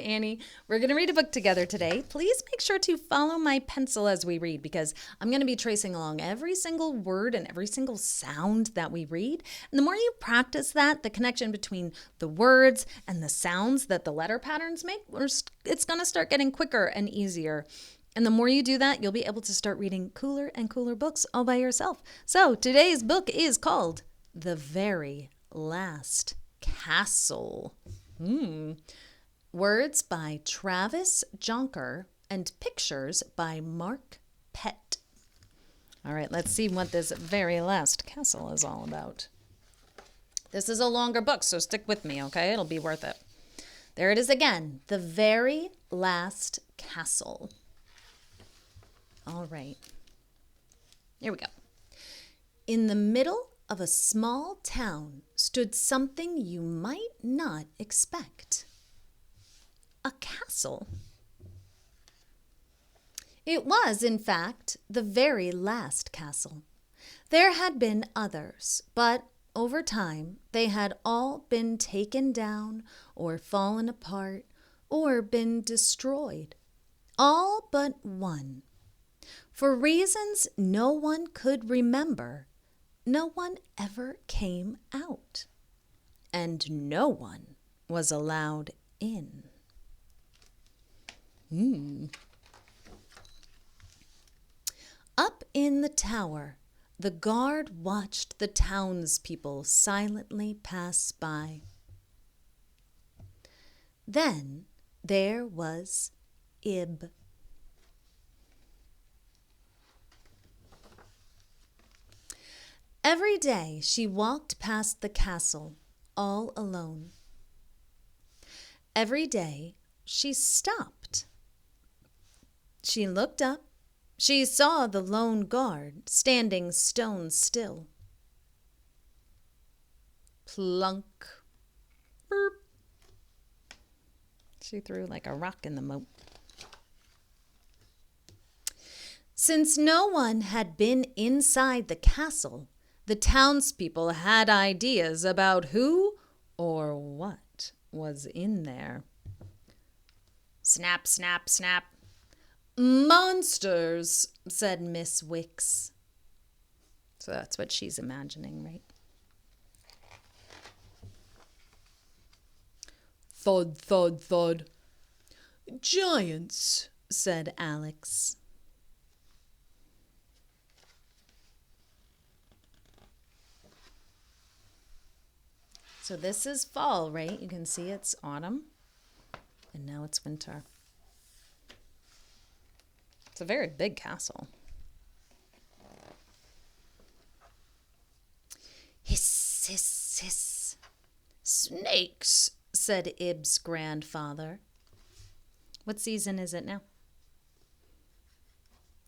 Annie. We're going to read a book together today. Please make sure to follow my pencil as we read because I'm going to be tracing along every single word and every single sound that we read. And the more you practice that, the connection between the words and the sounds that the letter patterns make, it's going to start getting quicker and easier. And the more you do that, you'll be able to start reading cooler and cooler books all by yourself. So today's book is called The Very Last Castle. Words by Travis Jonker and pictures by Mark Pett. All right, let's see what this very last castle is all about. This is a longer book, so stick with me, okay? It'll be worth it. There it is again, The Very Last Castle. All right, here we go. In the middle of a small town stood something you might not expect. A castle. It was, in fact, the very last castle. There had been others, but over time they had all been taken down or fallen apart or been destroyed. All but one. For reasons no one could remember, no one ever came out, and no one was allowed in. Up in the tower, the guard watched the townspeople silently pass by. Then there was Ib. Every day she walked past the castle all alone. Every day she stopped. She looked up. She saw the lone guard standing stone still. Plunk. Burp. She threw like a rock in the moat. Since no one had been inside the castle, the townspeople had ideas about who or what was in there. Snap, snap, snap. Monsters, said Miss Wicks. So that's what she's imagining, right? Thud, thud, thud. Giants, said Alex. So this is fall, right? You can see it's autumn, and now it's winter. It's a very big castle. Hiss, hiss, hiss. Snakes, said Ib's grandfather. What season is it now?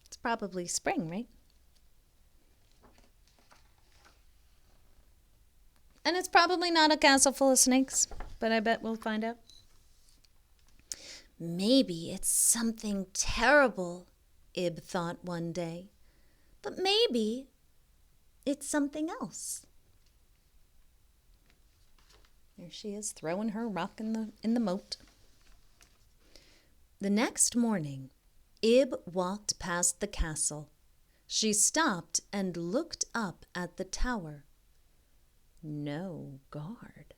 It's probably spring, right? And it's probably not a castle full of snakes, but I bet we'll find out. Maybe it's something terrible, Ib thought one day. But maybe it's something else. There she is, throwing her rock in the moat. The next morning, Ib walked past the castle. She stopped and looked up at the tower. No guard.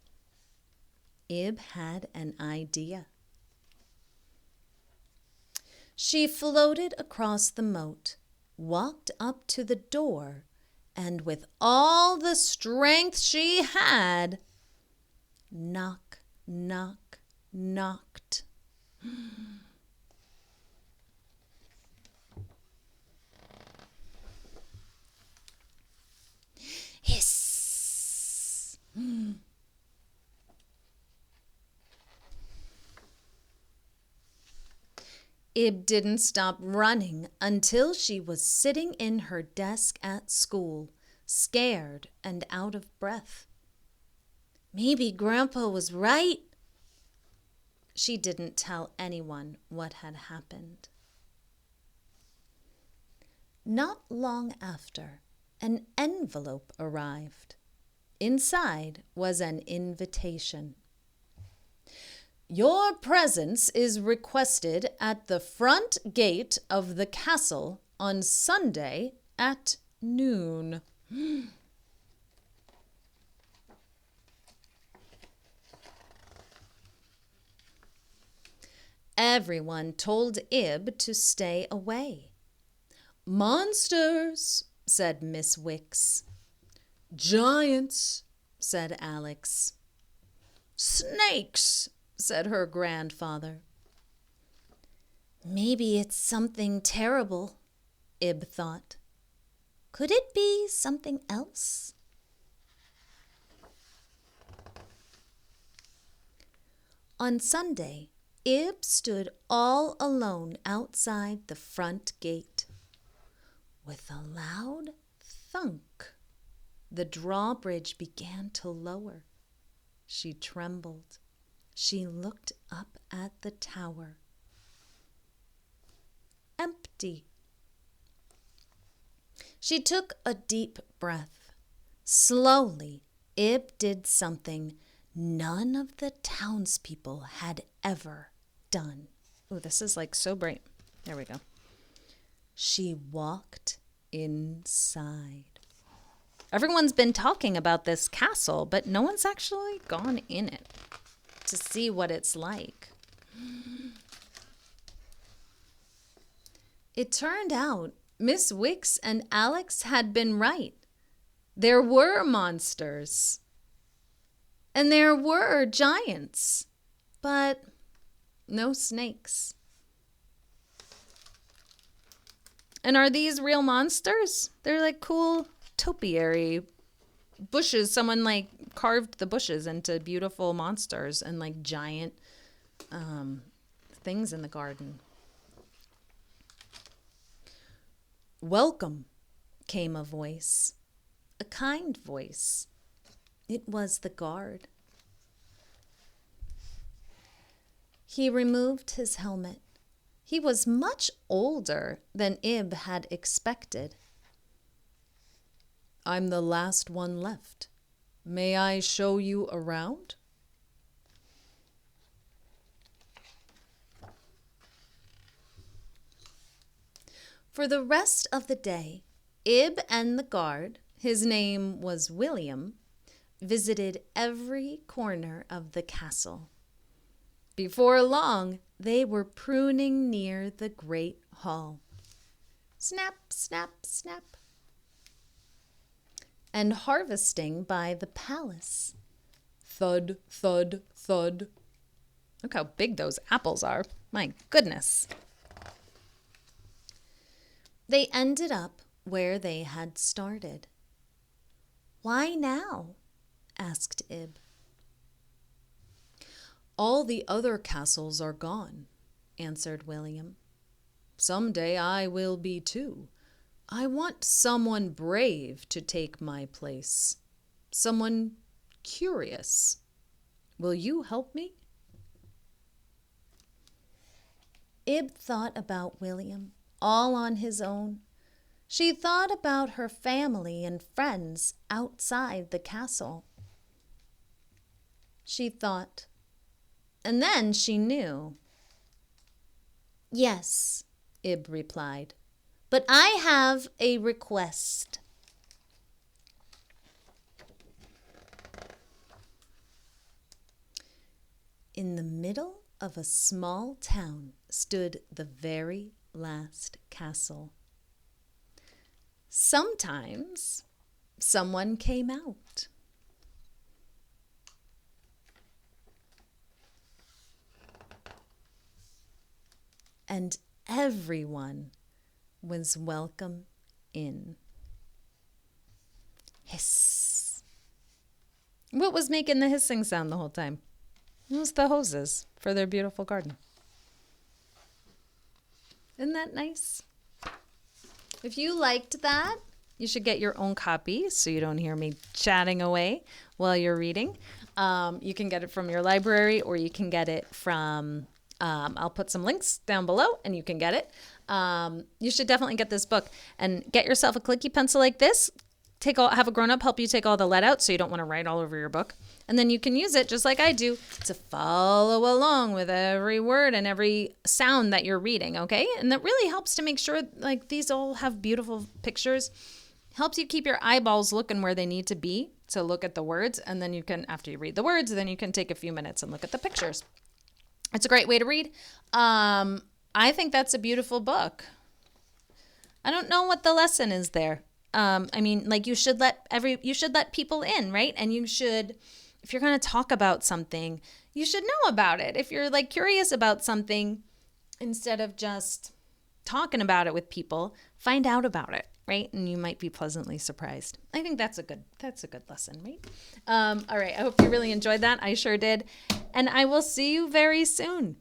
Ib had an idea. She floated across the moat, walked up to the door, and with all the strength she had, knock, knock, knocked. Hiss. Ib didn't stop running until she was sitting in her desk at school, scared and out of breath. Maybe Grandpa was right. She didn't tell anyone what had happened. Not long after, an envelope arrived. Inside was an invitation. Your presence is requested at the front gate of the castle on Sunday at noon. Everyone told Ib to stay away. Monsters, said Miss Wicks. Giants, said Alex. Snakes, said her grandfather. Maybe it's something terrible, Ib thought. Could it be something else? On Sunday, Ib stood all alone outside the front gate. With a loud thunk, the drawbridge began to lower. She trembled. She looked up at the tower. Empty. She took a deep breath. Slowly, Ib did something none of the townspeople had ever done. Oh, this is like so bright. There we go. She walked inside. Everyone's been talking about this castle, but no one's actually gone in it to see what it's like. It turned out Miss Wicks and Alex had been right. There were monsters. And there were giants, but no snakes. And are these real monsters? They're like cool topiary bushes. Someone like carved the bushes into beautiful monsters and like giant things in the garden. Welcome, came a voice, a kind voice. It was the guard. He removed his helmet. He was much older than Ib had expected. I'm the last one left. May I show you around? For the rest of the day, Ib and the guard, his name was William, visited every corner of the castle. Before long, they were pruning near the great hall. Snap, snap, snap. And harvesting by the palace. Thud, thud, thud. Look how big those apples are. My goodness. They ended up where they had started. Why now? Asked Ib. All the other castles are gone, answered William. Someday I will be too. I want someone brave to take my place. Someone curious. Will you help me? Ib thought about William, all on his own. She thought about her family and friends outside the castle. She thought, and then she knew. Yes, Ib replied, but I have a request. In the middle of a small town stood the very last castle. Sometimes someone came out. And everyone was welcome in. Hiss. What was making the hissing sound the whole time? It was the hoses for their beautiful garden. Isn't that nice? If you liked that, you should get your own copy so you don't hear me chatting away while you're reading. You can get it from your library, or you can get it from, I'll put some links down below and you can get it. You should definitely get this book and get yourself a clicky pencil like this. have a grown-up help you take all the lead out so you don't want to write all over your book. And then you can use it just like I do to follow along with every word and every sound that you're reading, okay? And that really helps to make sure like these all have beautiful pictures. Helps you keep your eyeballs looking where they need to be to look at the words. And then you can, after you read the words, then you can take a few minutes and look at the pictures. It's a great way to read. I think that's a beautiful book. I don't know what the lesson is there. I mean, like you should let people in, right? And you should, if you're going to talk about something, you should know about it. If you're like curious about something, instead of just talking about it with people, find out about it, right? And you might be pleasantly surprised. I think that's a good lesson, right? All right. I hope you really enjoyed that. I sure did. And I will see you very soon.